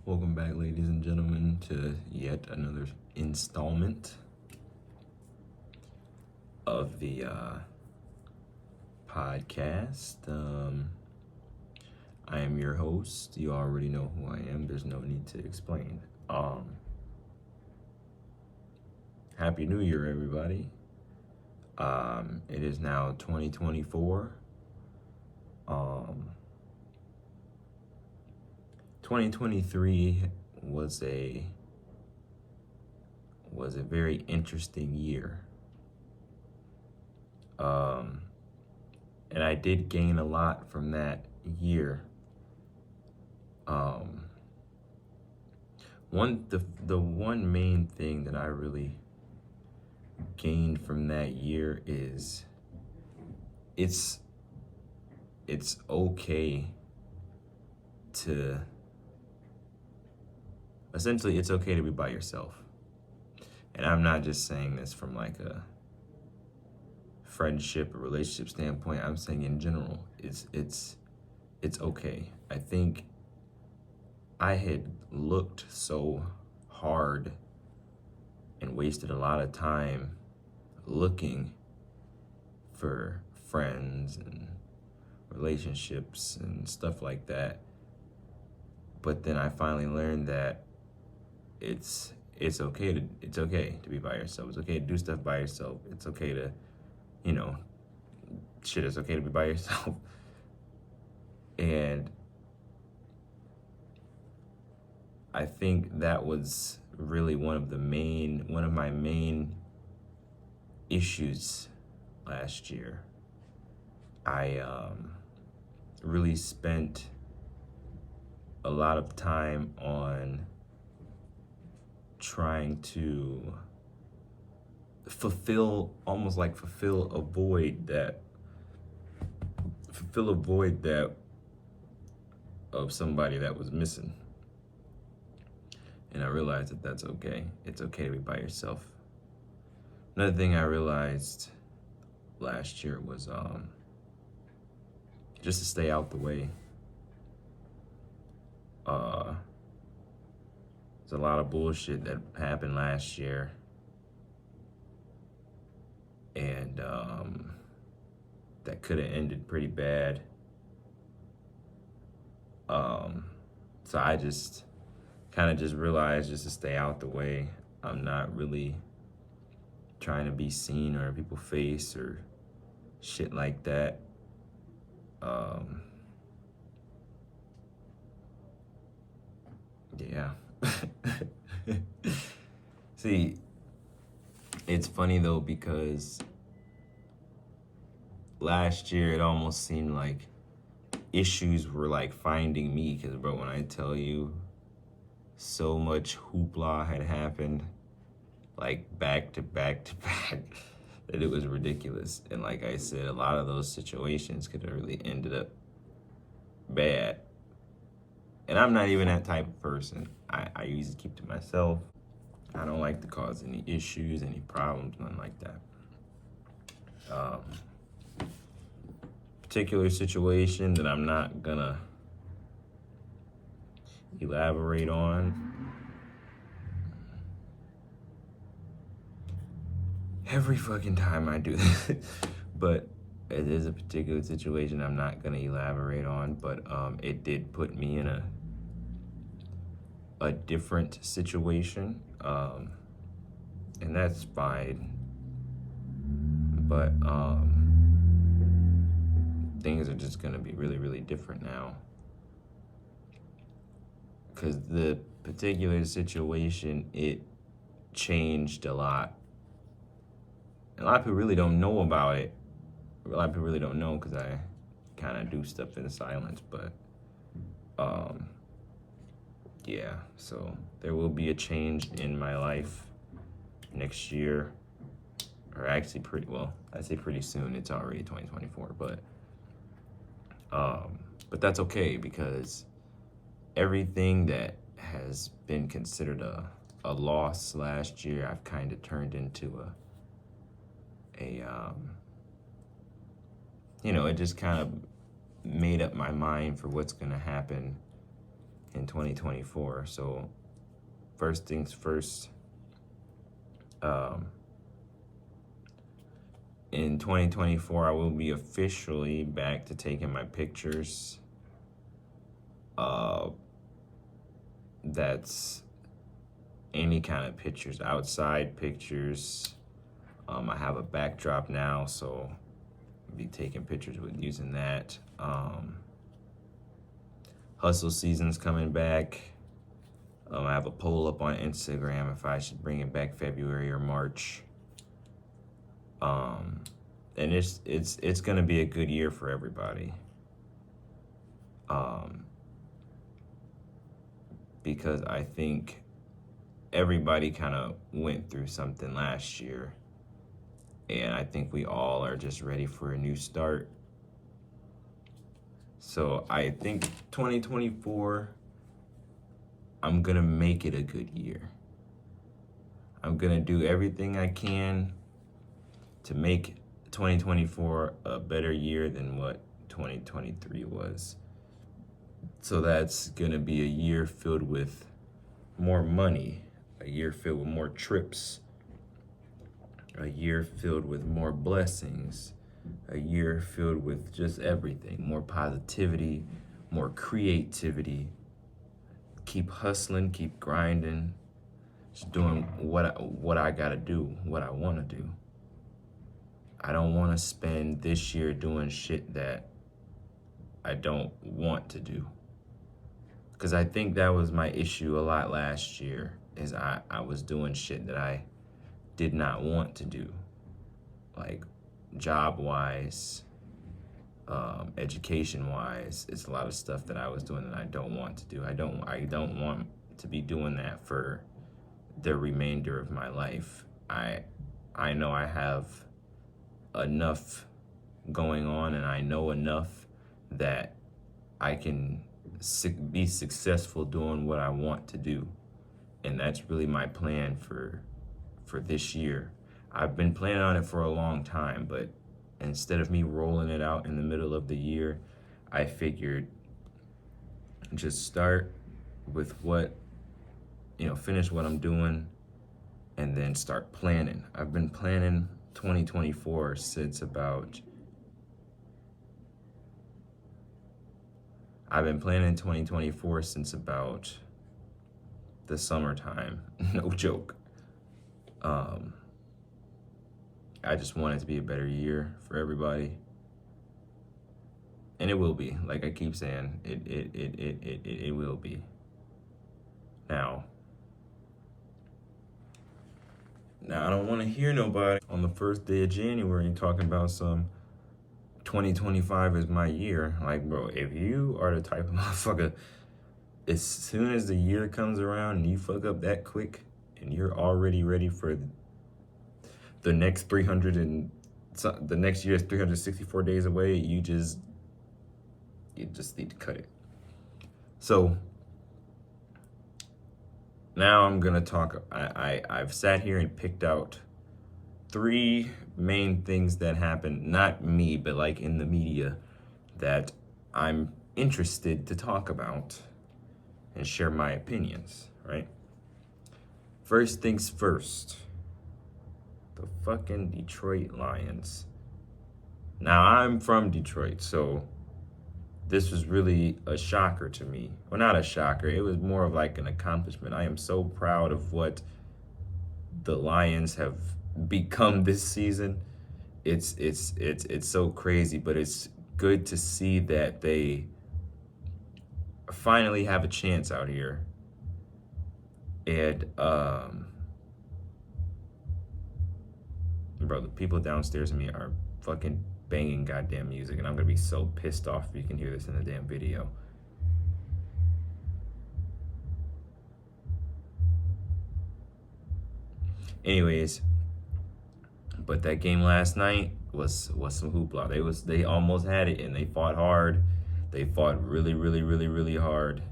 Welcome back, ladies and gentlemen, to yet another installment of the podcast. I am your host. You already know who I am. There's no need to explain. Happy New Year, everybody. It is now 2024. 2023 was a very interesting year. And I did gain a lot from that year. The one main thing that I really gained from that year is it's okay to essentially it's okay to be by yourself. And I'm not just saying this from like a friendship or relationship standpoint. I'm saying in general, it's okay. I think I had looked so hard and wasted a lot of time looking for friends and relationships and stuff like that. But then I finally learned that it's okay to be by yourself. It's okay to do stuff by yourself. It's okay to, it's okay to be by yourself. And I think that was really one of my main issues last year. I really spent a lot of time on trying to fulfill a void that of somebody that was missing. And I realized that that's okay. It's okay to be by yourself. Another thing I realized last year was just to stay out the way. There's a lot of bullshit that happened last year. And that could have ended pretty bad. So I just kind of realized just to stay out the way. I'm not really trying to be seen or in people's face or shit like that. Yeah. See, it's funny though, because last year it almost seemed like issues were like finding me, because bro, when I tell you so much hoopla had happened like back to back to back that it was ridiculous. And like I said, a lot of those situations could have really ended up bad. And I'm not even that type of person. I usually keep to myself. I don't like to cause any issues, any problems, nothing like that. Particular situation that I'm not gonna elaborate on. Every fucking time I do this. But it is a particular situation I'm not gonna elaborate on, but it did put me in a different situation, and that's fine. But things are just gonna be really, really different now, because the particular situation, it changed a lot. And a lot of people really don't know about it. A lot of people really don't know because I kind of do stuff in silence, but yeah, so there will be a change in my life next year, or actually I say pretty soon. It's already 2024, but that's okay, because everything that has been considered a loss last year, I've kind of turned into it just kind of made up my mind for what's going to happen in 2024. So first things first, in 2024, I will be officially back to taking my pictures. That's any kind of pictures, outside pictures. I have a backdrop now, so I'll be taking pictures with using that. Hustle season's coming back. I have a poll up on Instagram if I should bring it back February or March. And it's gonna be a good year for everybody. Because I think everybody kind of went through something last year, and I think we all are just ready for a new start. So I think 2024, I'm gonna make it a good year. I'm gonna do everything I can to make 2024 a better year than what 2023 was. So that's gonna be a year filled with more money, a year filled with more trips, a year filled with more blessings, a year filled with just everything, more positivity, more creativity. Keep hustling, keep grinding, just doing what I gotta do, what I wanna do. I don't wanna spend this year doing shit that I don't want to do. Because I think that was my issue a lot last year, is I was doing shit that I did not want to do. Like job-wise, education-wise, it's a lot of stuff that I was doing that I don't want to do. I don't want to be doing that for the remainder of my life. I know I have enough going on, and I know enough that I can be successful doing what I want to do. And that's really my plan for this year. I've been planning on it for a long time, but instead of me rolling it out in the middle of the year, I figured just start with finish what I'm doing and then start planning. I've been planning 2024 since about the summertime. No joke. I just want it to be a better year for everybody. And it will be. Like I keep saying, it will be. Now I don't want to hear nobody on the first day of January talking about some 2025 is my year. Like, bro, if you are the type of motherfucker, as soon as the year comes around and you fuck up that quick and you're already ready for the next the next year is 364 days away, you just need to cut it. So now I'm gonna talk. I've sat here and picked out 3 main things that happened, not me, but like in the media, that I'm interested to talk about and share my opinions, right? First things first, the fucking Detroit Lions. Now, I'm from Detroit, so this was really a shocker to me. Well, not a shocker, it was more of like an accomplishment. I am so proud of what the Lions have become this season. It's so crazy, but it's good to see that they finally have a chance out here. And bro, the people downstairs of me are fucking banging goddamn music, and I'm gonna be so pissed off if you can hear this in the damn video. Anyways, but that game last night was some hoopla. They almost had it, and they fought hard. They fought really, really, really, really hard,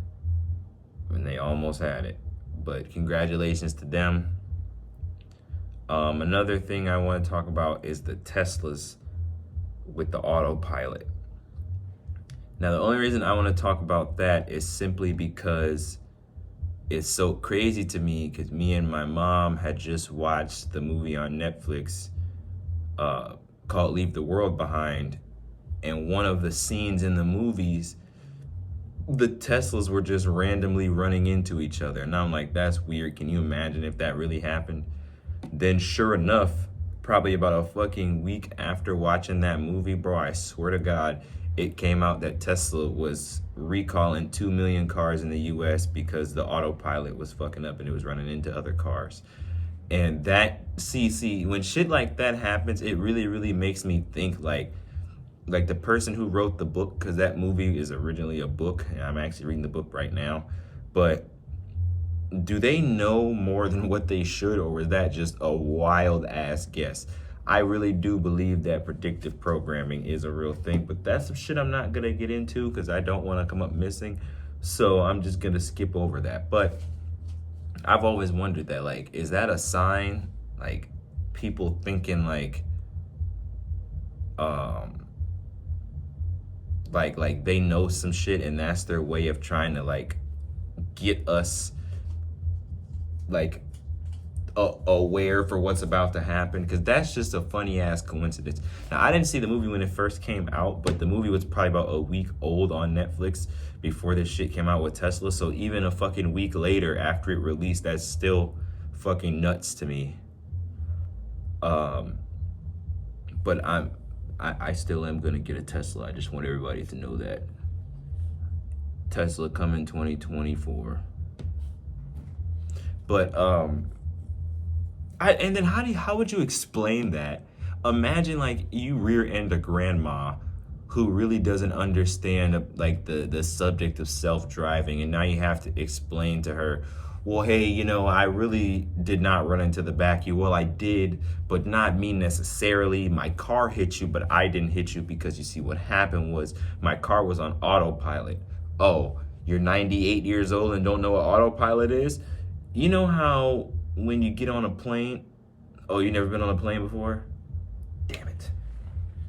and they almost had it. But congratulations to them. Another thing I want to talk about is the Teslas with the autopilot. Now, the only reason I want to talk about that is simply because it's so crazy to me, because me and my mom had just watched the movie on Netflix called Leave the World Behind. And one of the scenes in the movies, the Teslas were just randomly running into each other. And I'm like, that's weird. Can you imagine if that really happened? Then sure enough, probably about a fucking week after watching that movie, bro, I swear to God, it came out that Tesla was recalling 2 million cars in the US because the autopilot was fucking up and it was running into other cars. And that, see, when shit like that happens, it really, really makes me think like the person who wrote the book, because that movie is originally a book, and I'm actually reading the book right now. But do they know more than what they should, or was that just a wild ass guess? I really do believe that predictive programming is a real thing, but that's some shit I'm not gonna get into because I don't want to come up missing. So I'm just gonna skip over that. But I've always wondered that, like, is that a sign? Like, people thinking um, like they know some shit and that's their way of trying to like get us like aware for what's about to happen, because that's just a funny ass coincidence. Now, I didn't see the movie when it first came out, but the movie was probably about a week old on Netflix before this shit came out with Tesla. So even a fucking week later after it released, that's still fucking nuts to me. But I still am gonna get a Tesla. I just want everybody to know that. Tesla coming 2024. But and then how would you explain that? Imagine like you rear end a grandma who really doesn't understand like the subject of self-driving, and now you have to explain to her, well, hey, I really did not run into the back of you. Well, I did, but not me necessarily. My car hit you, but I didn't hit you because you see what happened was my car was on autopilot. Oh, you're 98 years old and don't know what autopilot is? You know how when you get on a plane, oh, you never been on a plane before? Damn it.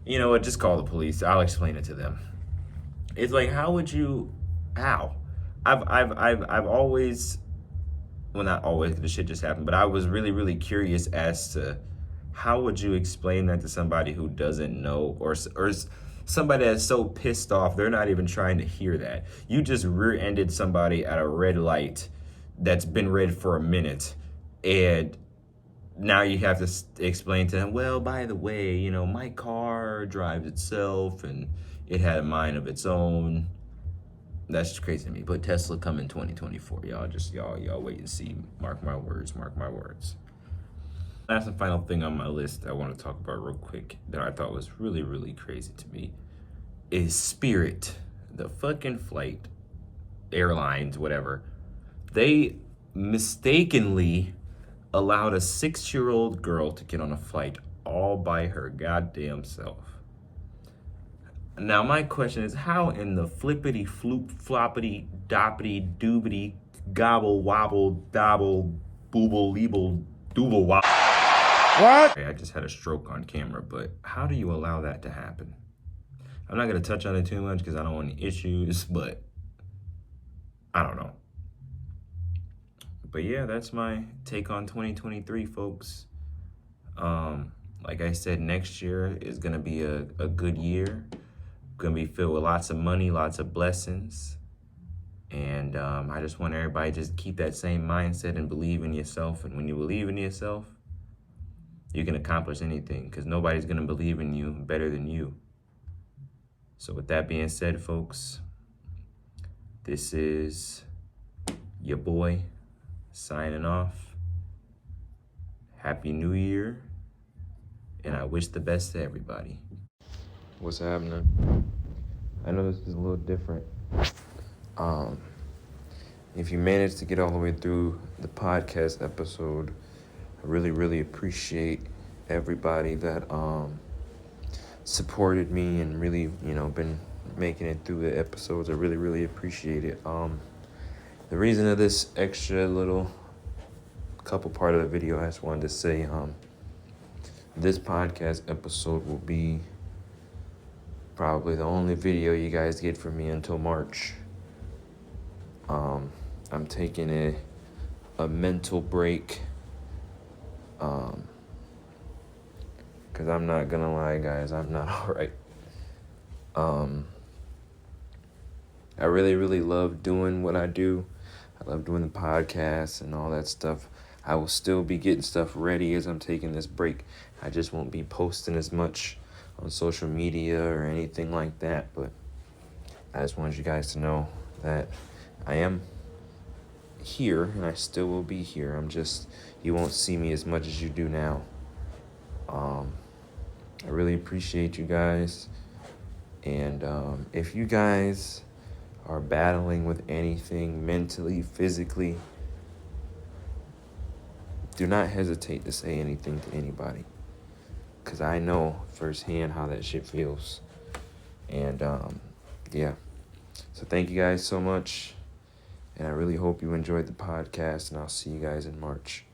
You know what? Just call the police. I'll explain it to them. It's like, how? I've always, well, not always, because the shit just happened, but I was really, really curious as to how would you explain that to somebody who doesn't know, or somebody that's so pissed off they're not even trying to hear that. You just rear-ended somebody at a red light that's been red for a minute, and now you have to explain to them, well, by the way, my car drives itself and it had a mind of its own. That's just crazy to me. But Tesla coming 2024. Y'all wait and see. Mark my words. That's the final thing on my list I want to talk about real quick that I thought was really, really crazy to me is Spirit, the fucking flight, airlines, whatever. They mistakenly allowed a 6-year-old girl to get on a flight all by her goddamn self. Now, my question is, how in the flippity floop floppity doppity doobity gobble wobble dobble booble leeble dooble wobble? What? I just had a stroke on camera, but how do you allow that to happen? I'm not going to touch on it too much because I don't want any issues, but I don't know. But yeah, that's my take on 2023, folks. Like I said, next year is going to be a good year. Going to be filled with lots of money, lots of blessings. And I just want everybody to just keep that same mindset and believe in yourself. And when you believe in yourself, you can accomplish anything, because nobody's going to believe in you better than you. So with that being said, folks, this is your boy signing off. Happy New Year, and I wish the best to everybody. What's happening? I know this is a little different. If you managed to get all the way through the podcast episode, I really, really appreciate everybody that supported me and really, been making it through the episodes. I really, really appreciate it. The reason of this extra little couple part of the video, I just wanted to say, this podcast episode will be probably the only video you guys get from me until March. I'm taking a mental break. Because I'm not gonna lie, guys, I'm not alright. I really, really love doing what I do. I love doing the podcast and all that stuff. I will still be getting stuff ready as I'm taking this break. I just won't be posting as much on social media or anything like that. But I just wanted you guys to know that I am here and I still will be here. You won't see me as much as you do now. I really appreciate you guys. And if you guys are battling with anything mentally, physically, do not hesitate to say anything to anybody. Because I know firsthand how that shit feels. And yeah. So thank you guys so much. And I really hope you enjoyed the podcast. And I'll see you guys in March.